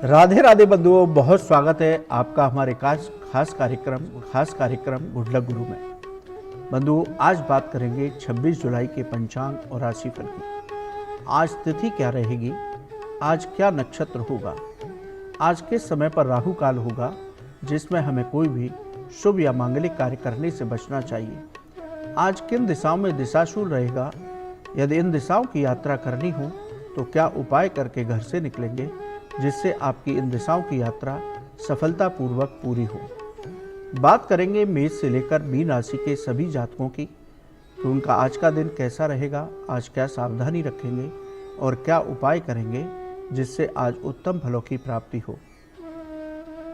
राधे राधे बंधुओं, बहुत स्वागत है आपका हमारे खास कार्यक्रम गुड लक गुरु में। बंधुओं, आज बात करेंगे 26 जुलाई के पंचांग और राशिफल की। आज तिथि क्या रहेगी, आज क्या नक्षत्र होगा, आज किस समय पर राहु काल होगा जिसमें हमें कोई भी शुभ या मांगलिक कार्य करने से बचना चाहिए। आज किन दिशाओं में दिशाशूल रहेगा, यदि इन दिशाओं की यात्रा करनी हो तो क्या उपाय करके घर से निकलेंगे जिससे आपकी इन दिशाओं की यात्रा सफलतापूर्वक पूरी हो। बात करेंगे मेष से लेकर मीन राशि के सभी जातकों की कि उनका आज का दिन कैसा रहेगा, आज क्या सावधानी रखेंगे और क्या उपाय करेंगे जिससे आज उत्तम फलों की प्राप्ति हो।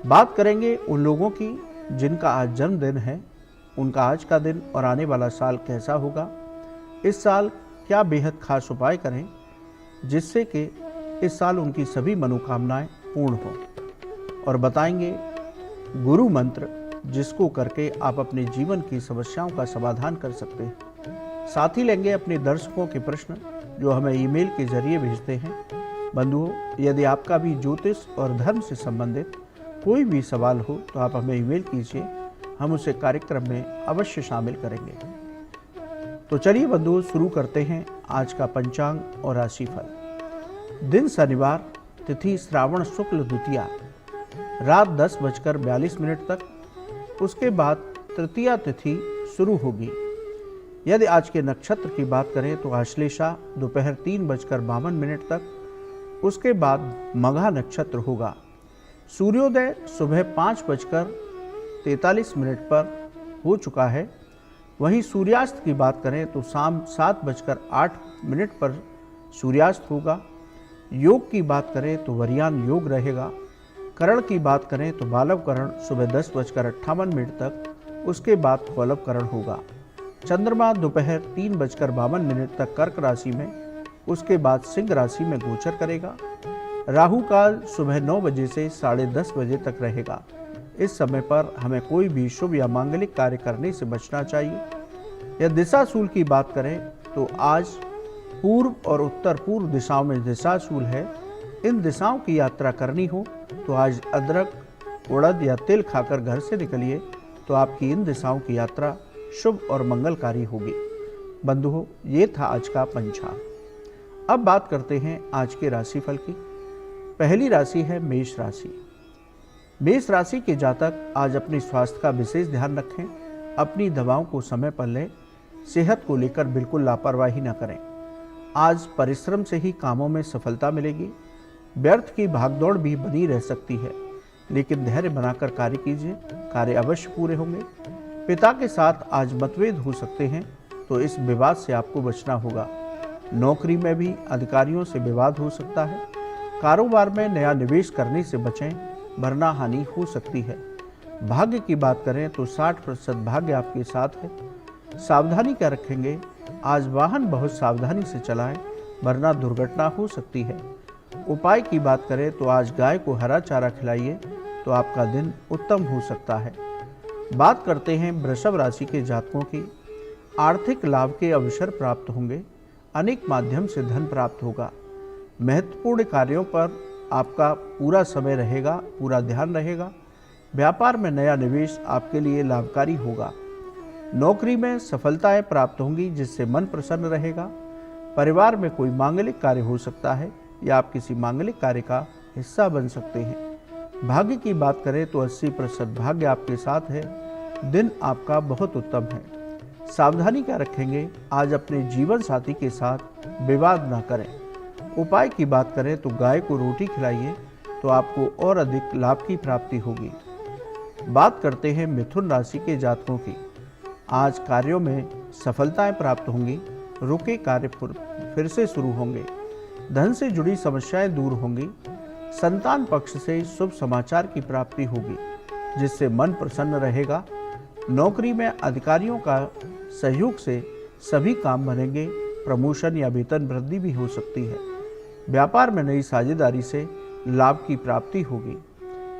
बात करेंगे उन लोगों की जिनका आज जन्मदिन है, उनका आज का दिन और आने वाला साल कैसा होगा, इस साल क्या बेहद खास उपाय करें जिससे कि इस साल उनकी सभी मनोकामनाएं पूर्ण हो, और बताएंगे गुरु मंत्र जिसको करके आप अपने जीवन की समस्याओं का समाधान कर सकते हैं। साथ ही लेंगे अपने दर्शकों के प्रश्न जो हमें ईमेल के जरिए भेजते हैं। बंधुओं, यदि आपका भी ज्योतिष और धर्म से संबंधित कोई भी सवाल हो तो आप हमें ईमेल कीजिए, हम उसे कार्यक्रम में अवश्य शामिल करेंगे। तो चलिए बंधुओं, शुरू करते हैं आज का पंचांग और राशिफल। दिन शनिवार, तिथि श्रावण शुक्ल द्वितीया, रात 10:42 तक। उसके बाद तृतीया तिथि शुरू होगी। यदि आज के नक्षत्र की बात करें तो आश्लेषा दोपहर 3:52 तक। उसके बाद मघा नक्षत्र होगा। सूर्योदय सुबह 5:43 पर हो चुका है। वहीं सूर्यास्त की बात करें तो शाम 7:08 पर सूर्यास्त होगा। योग की बात करें तो वरियान योग रहेगा। करण की बात करें तो बालव करण सुबह 10:58 तक। उसके बाद कौलव करण होगा। चंद्रमा दोपहर 3:52 तक कर्क राशि में, उसके बाद सिंह राशि में गोचर करेगा। राहु काल सुबह 9 बजे से 10:30 बजे तक रहेगा। इस समय पर हमें कोई भी शुभ या मांगलिक कार्य करने से बचना चाहिए। यह दिशाशूल की बात करें तो आज पूर्व और उत्तर पूर्व दिशाओं में दिशाशूल है। इन दिशाओं की यात्रा करनी हो तो आज अदरक, उड़द या तिल खाकर घर से निकलिए तो आपकी इन दिशाओं की यात्रा शुभ और मंगलकारी होगी। बंधुओं, ये था आज का पंचांग। अब बात करते हैं आज के राशिफल की। पहली राशि है मेष राशि। मेष राशि के जातक आज अपने स्वास्थ्य का विशेष ध्यान रखें। अपनी दवाओं को समय पर लें। सेहत को लेकर बिल्कुल लापरवाही न करें। आज परिश्रम से ही कामों में सफलता मिलेगी। व्यर्थ की भागदौड़ भी बनी रह सकती है, लेकिन धैर्य बनाकर कार्य कीजिए, कार्य अवश्य पूरे होंगे। पिता के साथ आज मतभेद हो सकते हैं, तो इस विवाद से आपको बचना होगा। नौकरी में भी अधिकारियों से विवाद हो सकता है। कारोबार में नया निवेश करने से बचें, वरना हानि हो सकती है। भाग्य की बात करें तो 60% भाग्य आपके साथ है। सावधानी क्या रखेंगे, आज वाहन बहुत सावधानी से चलाएं, वरना दुर्घटना हो सकती है। उपाय की बात करें तो आज गाय को हरा चारा खिलाइए तो आपका दिन उत्तम हो सकता है। बात करते हैं वृषभ राशि के जातकों की। आर्थिक लाभ के अवसर प्राप्त होंगे। अनेक माध्यम से धन प्राप्त होगा। महत्वपूर्ण कार्यों पर आपका पूरा समय रहेगा, पूरा ध्यान रहेगा। व्यापार में नया निवेश आपके लिए लाभकारी होगा। नौकरी में सफलताएं प्राप्त होंगी जिससे मन प्रसन्न रहेगा। परिवार में कोई मांगलिक कार्य हो सकता है या आप किसी मांगलिक कार्य का हिस्सा बन सकते हैं। भाग्य की बात करें तो 80% भाग्य आपके साथ है। दिन आपका बहुत उत्तम है। सावधानी क्या रखेंगे, आज अपने जीवन साथी के साथ विवाद ना करें। उपाय की बात करें तो गाय को रोटी खिलाइए तो आपको और अधिक लाभ की प्राप्ति होगी। बात करते हैं मिथुन राशि के जातकों की। आज कार्यों में सफलताएं प्राप्त होंगी। रुके कार्य फिर से शुरू होंगे। धन से जुड़ी समस्याएं दूर होंगी। संतान पक्ष से शुभ समाचार की प्राप्ति होगी जिससे मन प्रसन्न रहेगा। नौकरी में अधिकारियों का सहयोग से सभी काम बनेंगे। प्रमोशन या वेतन वृद्धि भी हो सकती है। व्यापार में नई साझेदारी से लाभ की प्राप्ति होगी।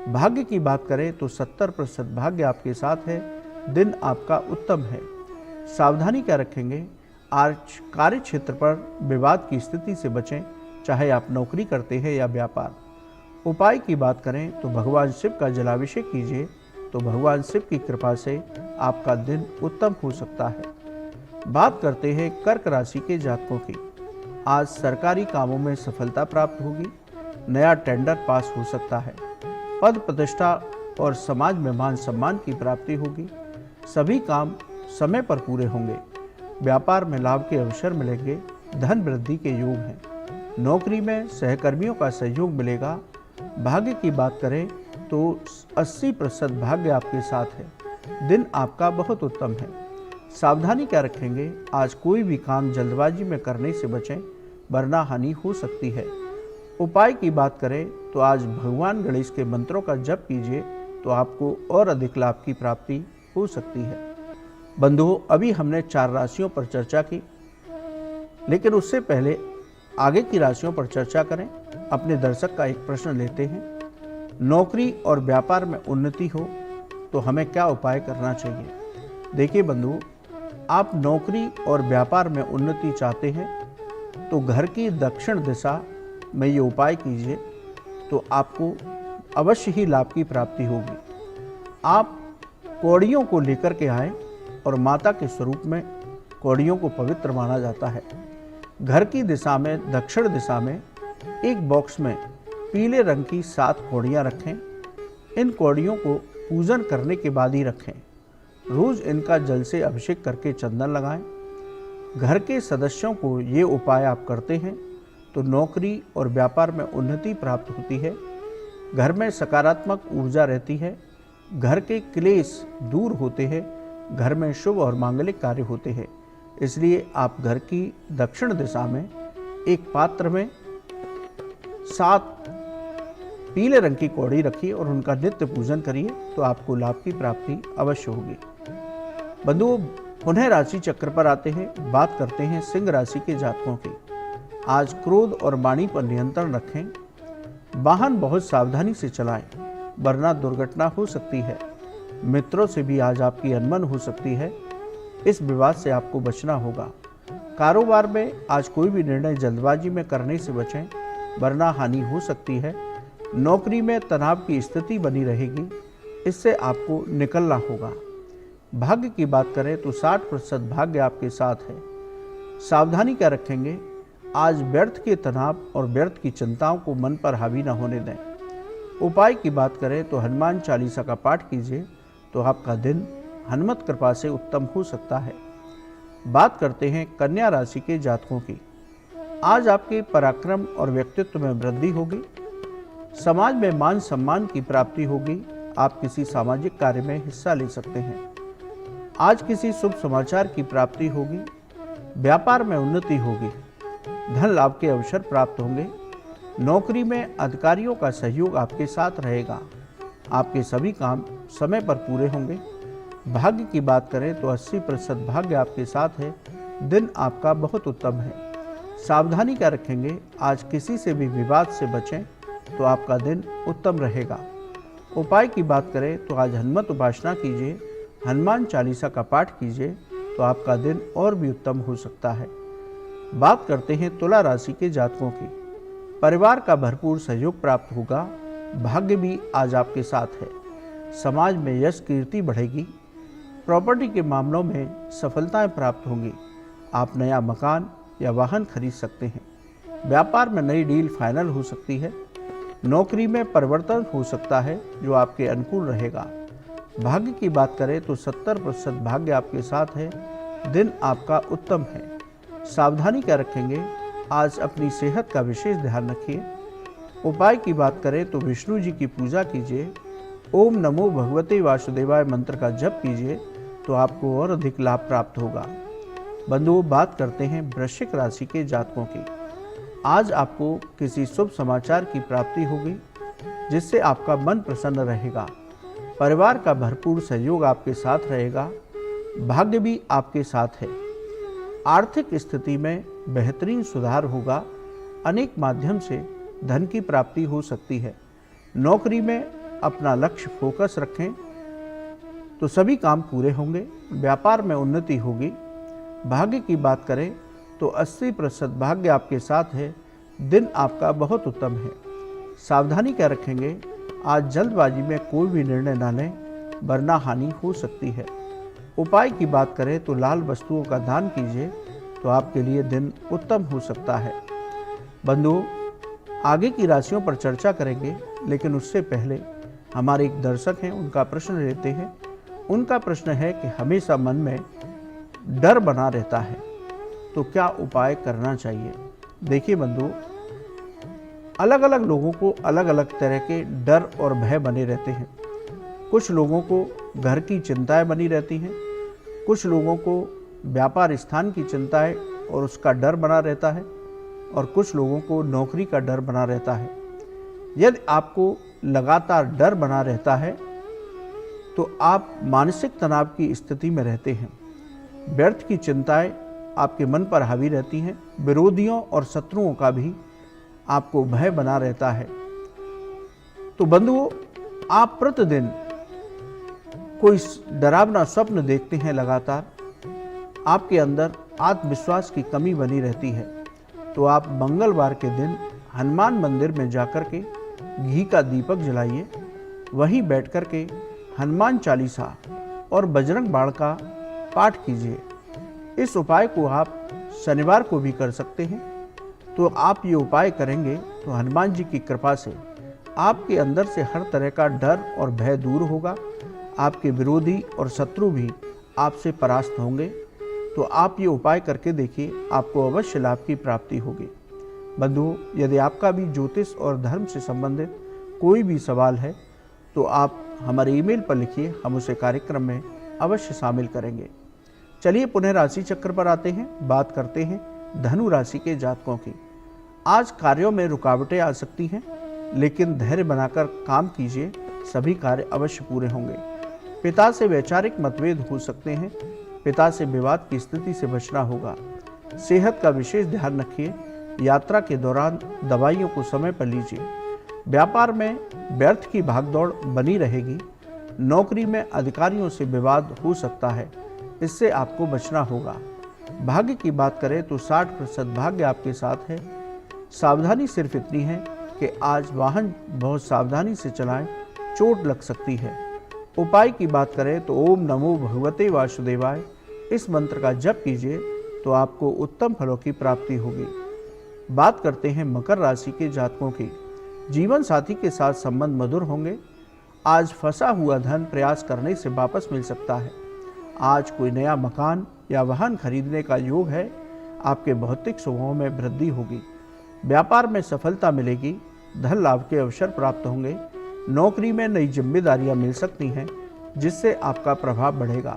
भाग्य की बात करें तो 70% भाग्य आपके साथ है। दिन आपका उत्तम है। सावधानी क्या रखेंगे, आज कार्य क्षेत्र पर विवाद की स्थिति से बचें, चाहे आप नौकरी करते हैं या व्यापार। उपाय की बात करें तो भगवान शिव का जलाभिषेक कीजिए, तो भगवान शिव की कृपा से आपका दिन उत्तम हो सकता है। बात करते हैं कर्क राशि के जातकों की। आज सरकारी कामों में सफलता प्राप्त होगी, नया टेंडर पास हो सकता है, पद प्रतिष्ठा और समाज में मान सम्मान की प्राप्ति होगी, सभी काम समय पर पूरे होंगे, व्यापार में लाभ के अवसर मिलेंगे, धन वृद्धि के योग हैं, नौकरी में सहकर्मियों का सहयोग मिलेगा। भाग्य की बात करें तो 80% भाग्य आपके साथ है, दिन आपका बहुत उत्तम है। सावधानी क्या रखेंगे, आज कोई भी काम जल्दबाजी में करने से बचें, वरना हानि हो सकती है। उपाय की बात करें तो आज भगवान गणेश के मंत्रों का जप कीजिए, तो आपको और अधिक लाभ की प्राप्ति हो सकती है। बंधुओं, अभी हमने 4 राशियों पर चर्चा की, लेकिन उससे पहले आगे की राशियों पर चर्चा करें। अपने दर्शक का एक प्रश्न लेते हैं, नौकरी और व्यापार में उन्नति हो तो हमें क्या उपाय करना चाहिए। देखिए बंधुओं, आप नौकरी और व्यापार में उन्नति चाहते हैं तो घर की दक्षिण दिशा में ये उपाय कीजिए, तो आपको अवश्य ही लाभ की प्राप्ति होगी। आप कौड़ियों को लेकर के आए, और माता के स्वरूप में कौड़ियों को पवित्र माना जाता है। घर की दिशा में दक्षिण दिशा में एक बॉक्स में पीले रंग की 7 कौड़ियाँ रखें। इन कौड़ियों को पूजन करने के बाद ही रखें। रोज़ इनका जल से अभिषेक करके चंदन लगाएं। घर के सदस्यों को ये उपाय आप करते हैं तो नौकरी और व्यापार में उन्नति प्राप्त होती है, घर में सकारात्मक ऊर्जा रहती है, घर के क्लेश दूर होते हैं, घर में शुभ और मांगलिक कार्य होते हैं। इसलिए आप घर की दक्षिण दिशा में एक पात्र में 7 पीले रंग की कौड़ी रखिए और उनका नित्य पूजन करिए, तो आपको लाभ की प्राप्ति अवश्य होगी। बंधुओं, पुनः राशि चक्र पर आते हैं। बात करते हैं सिंह राशि के जातकों की। आज क्रोध और वाणी पर नियंत्रण रखें। वाहन बहुत सावधानी से चलाएं, वरना दुर्घटना हो सकती है। मित्रों से भी आज आपकी अनबन हो सकती है, इस विवाद से आपको बचना होगा। कारोबार में आज कोई भी निर्णय जल्दबाजी में करने से बचें, वरना हानि हो सकती है। नौकरी में तनाव की स्थिति बनी रहेगी, इससे आपको निकलना होगा। भाग्य की बात करें तो 60% भाग्य आपके साथ है। सावधानी क्या रखेंगे, आज व्यर्थ के तनाव और व्यर्थ की चिंताओं को मन पर हावी न होने दें। उपाय की बात करें तो हनुमान चालीसा का पाठ कीजिए, तो आपका दिन हनुमत कृपा से उत्तम हो सकता है। बात करते हैं कन्या राशि के जातकों की। आज आपके पराक्रम और व्यक्तित्व में वृद्धि होगी, समाज में मान सम्मान की प्राप्ति होगी। आप किसी सामाजिक कार्य में हिस्सा ले सकते हैं। आज किसी शुभ समाचार की प्राप्ति होगी, व्यापार में उन्नति होगी, धन लाभ के अवसर प्राप्त होंगे। नौकरी में अधिकारियों का सहयोग आपके साथ रहेगा, आपके सभी काम समय पर पूरे होंगे। भाग्य की बात करें तो 80% भाग्य आपके साथ है, दिन आपका बहुत उत्तम है। सावधानी क्या रखेंगे, आज किसी से भी विवाद से बचें, तो आपका दिन उत्तम रहेगा। उपाय की बात करें तो आज हनुमत उपासना कीजिए, हनुमान चालीसा का पाठ कीजिए, तो आपका दिन और भी उत्तम हो सकता है। बात करते हैं तुला राशि के जातकों की। परिवार का भरपूर सहयोग प्राप्त होगा, भाग्य भी आज आपके साथ है। समाज में यश कीर्ति बढ़ेगी, प्रॉपर्टी के मामलों में सफलताएं प्राप्त होंगी। आप नया मकान या वाहन खरीद सकते हैं। व्यापार में नई डील फाइनल हो सकती है। नौकरी में परिवर्तन हो सकता है जो आपके अनुकूल रहेगा। भाग्य की बात करें तो 70% भाग्य आपके साथ है, दिन आपका उत्तम है। सावधानी क्या रखेंगे, आज अपनी सेहत का विशेष ध्यान रखिए। उपाय की बात करें तो विष्णु जी की पूजा कीजिए, ओम नमो भगवते वासुदेवाय मंत्र का जप कीजिए, तो आपको और अधिक लाभ प्राप्त होगा। बंधुओं, बात करते हैं वृश्चिक राशि के जातकों की। आज आपको किसी शुभ समाचार की प्राप्ति होगी, जिससे आपका मन प्रसन्न रहेगा। परिवार का भरपूर सहयोग आपके साथ रहेगा, भाग्य भी आपके साथ है। आर्थिक स्थिति में बेहतरीन सुधार होगा, अनेक माध्यम से धन की प्राप्ति हो सकती है। नौकरी में अपना लक्ष्य फोकस रखें, तो सभी काम पूरे होंगे। व्यापार में उन्नति होगी। भाग्य की बात करें तो 80% भाग्य आपके साथ है, दिन आपका बहुत उत्तम है। सावधानी क्या रखेंगे, आज जल्दबाजी में कोई भी निर्णय ना लें वरना हानि हो सकती है। उपाय की बात करें तो लाल वस्तुओं का दान कीजिए तो आपके लिए दिन उत्तम हो सकता है। बंधुओं, आगे की राशियों पर चर्चा करेंगे, लेकिन उससे पहले हमारे एक दर्शक हैं, उनका प्रश्न लेते हैं। उनका प्रश्न है कि हमेशा मन में डर बना रहता है, तो क्या उपाय करना चाहिए। देखिए बंधुओं, अलग अलग लोगों को अलग अलग तरह के डर और भय बने रहते हैं। कुछ लोगों को घर की चिंताएं बनी रहती हैं, कुछ लोगों को व्यापार स्थान की चिंताएं और उसका डर बना रहता है, और कुछ लोगों को नौकरी का डर बना रहता है। यदि आपको लगातार डर बना रहता है तो आप मानसिक तनाव की स्थिति में रहते हैं। व्यर्थ की चिंताएं आपके मन पर हावी रहती हैं। विरोधियों और शत्रुओं का भी आपको भय बना रहता है। तो बंधुओं, आप प्रतिदिन कोई डरावना स्वप्न देखते हैं, लगातार आपके अंदर आत्मविश्वास की कमी बनी रहती है, तो आप मंगलवार के दिन हनुमान मंदिर में जाकर के घी का दीपक जलाइए। वहीं बैठ कर के हनुमान चालीसा और बजरंग बाण का पाठ कीजिए। इस उपाय को आप शनिवार को भी कर सकते हैं। तो आप ये उपाय करेंगे तो हनुमान जी की कृपा से आपके अंदर से हर तरह का डर और भय दूर होगा। आपके विरोधी और शत्रु भी आपसे परास्त होंगे। तो आप ये उपाय करके देखिए, आपको अवश्य लाभ की प्राप्ति होगी। बंधुओं, यदि आपका भी ज्योतिष और धर्म से संबंधित कोई भी सवाल है तो आप हमारे ईमेल पर लिखिए, हम उसे कार्यक्रम में अवश्य शामिल करेंगे। चलिए पुनः राशि चक्र पर आते हैं, बात करते हैं धनु राशि के जातकों की। आज कार्यों में रुकावटें आ सकती हैं, लेकिन धैर्य बनाकर काम कीजिए, सभी कार्य अवश्य पूरे होंगे। पिता से वैचारिक मतभेद हो सकते हैं, पिता से विवाद की स्थिति से बचना होगा। सेहत का विशेष ध्यान रखिए। यात्रा के दौरान दवाइयों को समय पर लीजिए। व्यापार में व्यर्थ की भागदौड़ बनी रहेगी। नौकरी में अधिकारियों से विवाद हो सकता है, इससे आपको बचना होगा। भाग्य की बात करें तो 60% भाग्य आपके साथ है। सावधानी सिर्फ इतनी है कि आज वाहन बहुत सावधानी से चलाएं, चोट लग सकती है। उपाय की बात करें तो ओम नमो भगवते वासुदेवाय, इस मंत्र का जप कीजिए तो आपको उत्तम फलों की प्राप्ति होगी। बात करते हैं मकर राशि के जातकों की। जीवन साथी के साथ संबंध मधुर होंगे। आज फंसा हुआ धन प्रयास करने से वापस मिल सकता है। आज कोई नया मकान या वाहन खरीदने का योग है। आपके भौतिक सुखों में वृद्धि होगी। व्यापार में सफलता मिलेगी। धन लाभ के अवसर प्राप्त होंगे। नौकरी में नई जिम्मेदारियां मिल सकती हैं, जिससे आपका प्रभाव बढ़ेगा।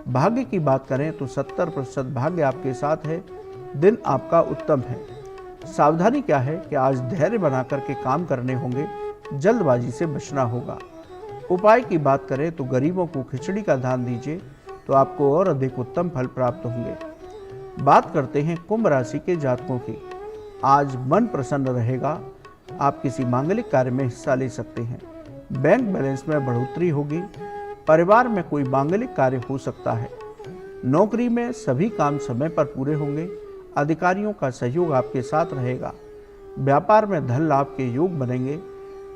भाग्य की बात करें तो 70% भाग्य आपके साथ है। दिन आपका उत्तम है। सावधानी क्या है कि आज धैर्य बनाकर के काम करने होंगे, जल्दबाजी से बचना होगा। उपाय की बात करें तो गरीबों को खिचड़ी का दान दीजिए तो आपको और अधिक उत्तम फल प्राप्त होंगे। बात करते हैं कुंभ राशि के जातकों की। आज मन प्रसन्न रहेगा। आप किसी मांगलिक कार्य में हिस्सा ले सकते हैं। बैंक बैलेंस में बढ़ोतरी होगी। परिवार में कोई मांगलिक कार्य हो सकता है। नौकरी में सभी काम समय पर पूरे होंगे। अधिकारियों का सहयोग आपके साथ रहेगा। व्यापार में धन लाभ के योग बनेंगे।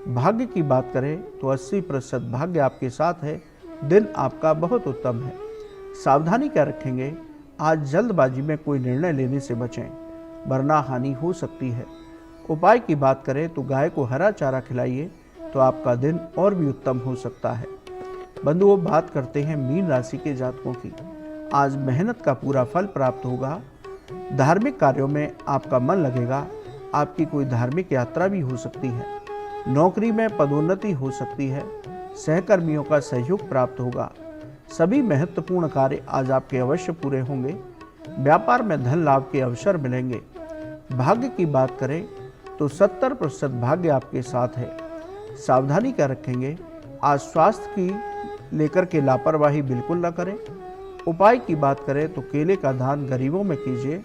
भाग्य की बात करें तो 80% भाग्य आपके साथ है। दिन आपका बहुत उत्तम है। सावधानी क्या रखेंगे, आज जल्दबाजी में कोई निर्णय लेने से बचें, वरना हानि हो सकती है। उपाय की बात करें तो गाय को हरा चारा खिलाइए तो आपका दिन और भी उत्तम हो सकता है। बंधुओं, बात करते हैं मीन राशि के जातकों की। आज मेहनत का पूरा फल प्राप्त होगा। धार्मिक कार्यों में आपका मन लगेगा। आपकी कोई धार्मिक यात्रा भी हो सकती है। नौकरी में पदोन्नति हो सकती है। सहकर्मियों का सहयोग प्राप्त होगा। सभी महत्वपूर्ण कार्य आज आपके अवश्य पूरे होंगे। व्यापार में धन लाभ के अवसर मिलेंगे। भाग्य की बात करें तो 70% भाग्य आपके साथ है। सावधानी क्या रखेंगे, आज स्वास्थ्य की लेकर के लापरवाही बिल्कुल न करें। उपाय की बात करें तो केले का दान गरीबों में कीजिए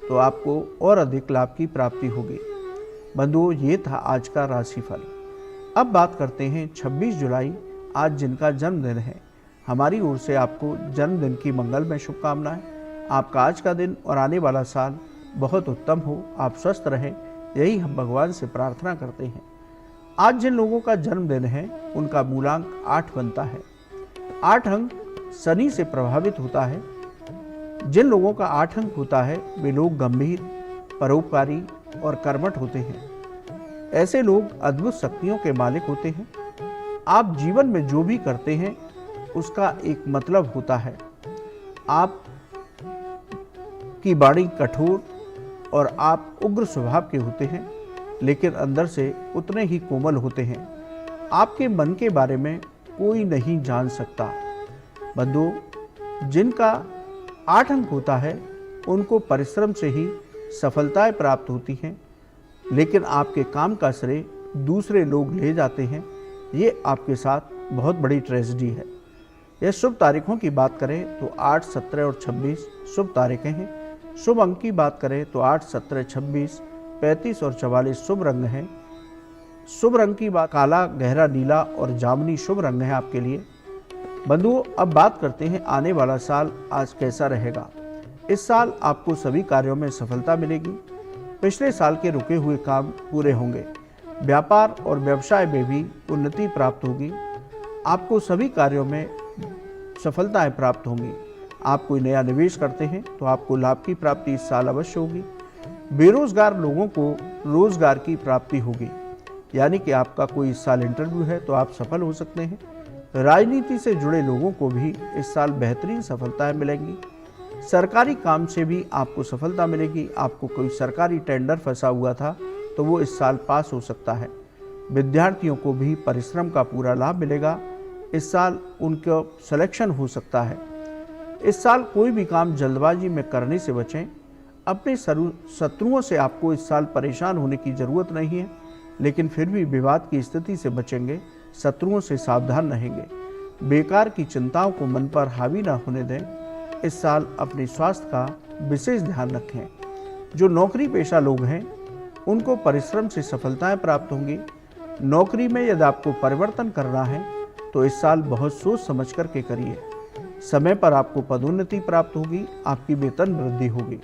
तो आपको और अधिक लाभ की प्राप्ति होगी। बंधुओं, ये था आज का राशिफल। अब बात करते हैं 26 जुलाई, आज जिनका जन्मदिन है। हमारी ओर से आपको जन्मदिन की मंगलमय शुभकामनाएं। आपका आज का दिन और आने वाला साल बहुत उत्तम हो। आप स्वस्थ रहें, यही हम भगवान से प्रार्थना करते हैं। आज जिन लोगों का जन्मदिन है उनका मूलांक 8 बनता है। 8 अंक शनि से प्रभावित होता है। जिन लोगों का 8 अंक होता है वे लोग गंभीर, परोपकारी और कर्मठ होते हैं। ऐसे लोग अद्भुत शक्तियों के मालिक होते हैं। आप जीवन में जो भी करते हैं उसका एक मतलब होता है। आप की वाणी कठोर और आप उग्र स्वभाव के होते हैं, लेकिन अंदर से उतने ही कोमल होते हैं। आपके मन के बारे में कोई नहीं जान सकता। बंधुओं, जिनका 8 अंक होता है उनको परिश्रम से ही सफलताएं प्राप्त होती हैं, लेकिन आपके काम का श्रेय दूसरे लोग ले जाते हैं। ये आपके साथ बहुत बड़ी ट्रेजेडी है। यह शुभ तारीखों की बात करें तो 8, 17 और 26 शुभ तारीखें हैं। शुभ अंक की बात करें तो 8, 17, 26, 35 और 44 शुभ रंग हैं। शुभ रंग की बात काला, गहरा नीला और जामुनी शुभ रंग है आपके लिए। बंधुओं, अब बात करते हैं आने वाला साल आज कैसा रहेगा। इस साल आपको सभी कार्यों में सफलता मिलेगी। पिछले साल के रुके हुए काम पूरे होंगे। व्यापार और व्यवसाय में भी उन्नति प्राप्त होगी। आपको सभी कार्यों में सफलताएं प्राप्त होंगी। आप कोई नया निवेश करते हैं तो आपको लाभ की प्राप्ति इस साल अवश्य होगी। बेरोजगार लोगों को रोजगार की प्राप्ति होगी, यानी कि आपका कोई इस साल इंटरव्यू है तो आप सफल हो सकते हैं। राजनीति से जुड़े लोगों को भी इस साल बेहतरीन सफलताएं मिलेंगी। सरकारी काम से भी आपको सफलता मिलेगी। आपको कोई सरकारी टेंडर फंसा हुआ था तो वो इस साल पास हो सकता है। विद्यार्थियों को भी परिश्रम का पूरा लाभ मिलेगा। इस साल उनका सिलेक्शन हो सकता है। इस साल कोई भी काम जल्दबाजी में करने से बचें। अपने शत्रुओं से आपको इस साल परेशान होने की ज़रूरत नहीं है, लेकिन फिर भी विवाद की स्थिति से बचेंगे। शत्रुओं से सावधान रहेंगे। बेकार की चिंताओं को मन पर हावी न होने दें। इस साल अपने स्वास्थ्य का विशेष ध्यान रखें। जो नौकरी पेशा लोग हैं उनको परिश्रम से सफलताएं प्राप्त होंगी। नौकरी में यदि आपको परिवर्तन करना है तो इस साल बहुत सोच समझ कर के करिए। समय पर आपको पदोन्नति प्राप्त होगी। आपकी वेतन वृद्धि होगी।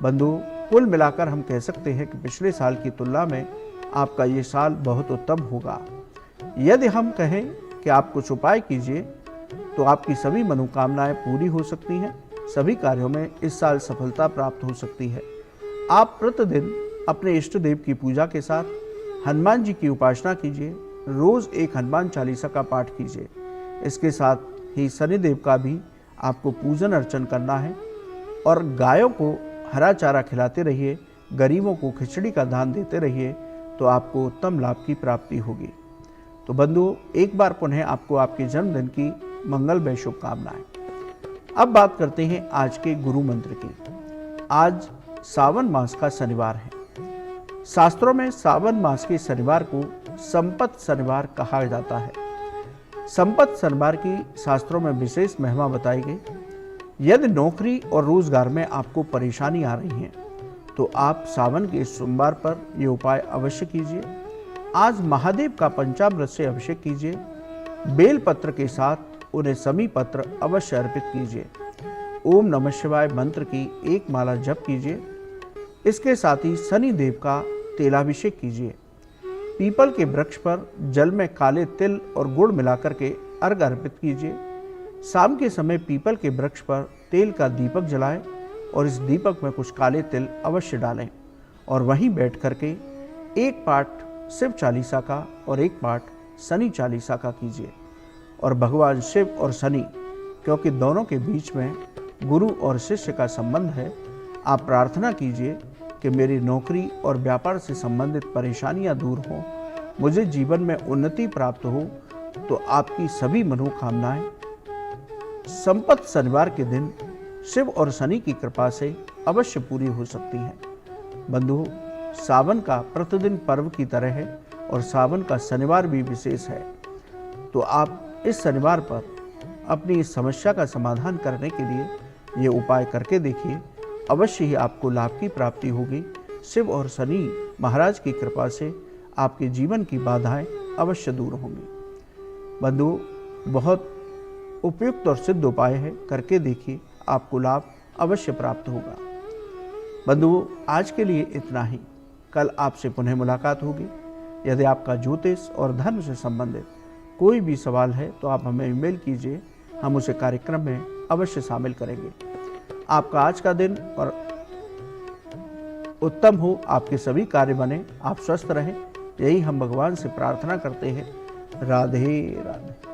बंधुओं, कुल मिलाकर हम कह सकते हैं कि पिछले साल की तुलना में आपका ये साल बहुत उत्तम होगा। यदि हम कहें कि आप कुछ उपाय कीजिए तो आपकी सभी मनोकामनाएं पूरी हो सकती हैं। सभी कार्यों में इस साल सफलता प्राप्त हो सकती है। आप प्रतिदिन अपने इष्ट देव की पूजा के साथ हनुमान जी की उपासना कीजिए। रोज एक हनुमान चालीसा का पाठ कीजिए। इसके साथ ही शनिदेव का भी आपको पूजन अर्चन करना है और गायों को हरा चारा खिलाते रहिए। गरीबों को खिचड़ी का दान देते रहिए तो आपको उत्तम लाभ की प्राप्ति होगी। तो बंधुओं, एक बार पुनः आपको आपके जन्मदिन की मंगलमय शुभकामनाएं। अब बात करते हैं आज के गुरु मंत्र की। आज सावन मास का शनिवार है। शास्त्रों में सावन मास के शनिवार को संपत शनिवार कहा जाता है। संपत शनिवार की शास्त्रों में विशेष महिमा बताई गई। यदि नौकरी और रोजगार में आपको परेशानी आ रही है तो आप सावन के सोमवार पर यह उपाय अवश्य कीजिए। आज महादेव का पंचामृत से अभिषेक कीजिए। बेल पत्र के साथ उन्हें समी पत्र अवश्य अर्पित कीजिए। ओम नमः शिवाय मंत्र की एक माला जप कीजिए। इसके साथ ही शनि देव का तेलाभिषेक कीजिए। पीपल के वृक्ष पर जल में काले तिल और गुड़ मिलाकर के अर्घ अर्पित कीजिए। शाम के समय पीपल के वृक्ष पर तेल का दीपक जलाएं और इस दीपक में कुछ काले तिल अवश्य डालें और वहीं बैठ करके एक पाठ शिव चालीसा का और एक पाठ शनि चालीसा का कीजिए। और भगवान शिव और शनि, क्योंकि दोनों के बीच में गुरु और शिष्य का संबंध है, आप प्रार्थना कीजिए कि मेरी नौकरी और व्यापार से संबंधित परेशानियां दूर हों, मुझे जीवन में उन्नति प्राप्त हो। तो आपकी सभी मनोकामनाएं संपत शनिवार के दिन शिव और शनि की कृपा से अवश्य पूरी हो सकती हैं। बंधुओं, सावन का प्रतिदिन पर्व की तरह है और सावन का शनिवार भी विशेष है। तो आप इस शनिवार पर अपनी इस समस्या का समाधान करने के लिए ये उपाय करके देखिए। अवश्य ही आपको लाभ की प्राप्ति होगी। शिव और शनि महाराज की कृपा से आपके जीवन की बाधाएं अवश्य दूर होंगी। बंधुओं, बहुत उपयुक्त और सिद्ध उपाय है, करके देखिए, आपको लाभ अवश्य प्राप्त होगा। बंधुओं, आज के लिए इतना ही। कल आपसे पुनः मुलाकात होगी। यदि आपका ज्योतिष और धर्म से संबंधित कोई भी सवाल है तो आप हमें ईमेल कीजिए, हम उसे कार्यक्रम में अवश्य शामिल करेंगे। आपका आज का दिन और उत्तम हो, आपके सभी कार्य बने, आप स्वस्थ रहें, यही हम भगवान से प्रार्थना करते हैं। राधे राधे।